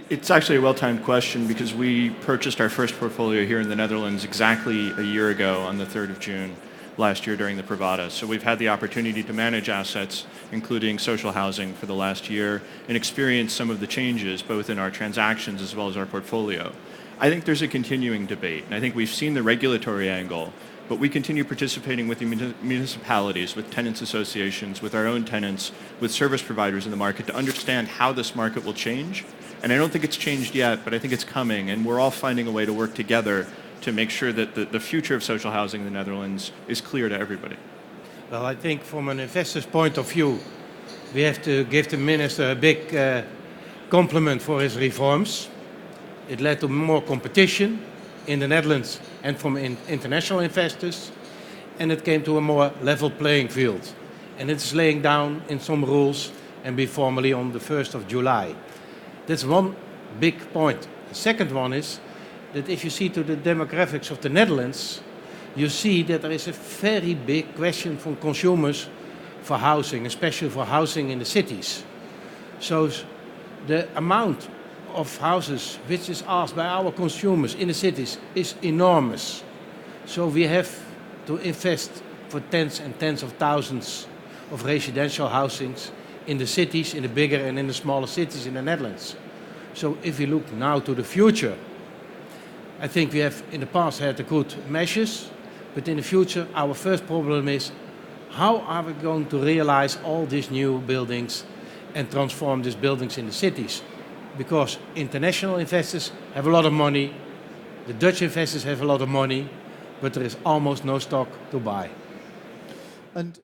It's actually a well-timed question because we purchased our first portfolio here in the Netherlands exactly a year ago on the 3rd of June last year during the Provada. So we've had the opportunity to manage assets, including social housing, for the last year and experience some of the changes both in our transactions as well as our portfolio. I think there's a continuing debate, and I think we've seen the regulatory angle, but we continue participating with the municipalities, with tenants associations, with our own tenants, with service providers in the market to understand how this market will change. And I don't think it's changed yet, but I think it's coming, and we're all finding a way to work together to make sure that the future of social housing in the Netherlands is clear to everybody. Well, I think from an investor's point of view, we have to give the minister a big compliment for his reforms. It led to more competition in the Netherlands and from international investors, and it came to a more level playing field. And it's laying down in some rules and be formally on the 1st of July. That's one big point. The second one is that if you see to the demographics of the Netherlands, you see that there is a very big question from consumers for housing, especially for housing in the cities. So the amount of houses which is asked by our consumers in the cities is enormous. So we have to invest for tens and tens of thousands of residential housings in the cities, in the bigger and in the smaller cities in the Netherlands. So if we look now to the future, I think we have in the past had the good measures, but in the future our first problem is how are we going to realize all these new buildings and transform these buildings in the cities? Because international investors have a lot of money, the Dutch investors have a lot of money, but there is almost no stock to buy. And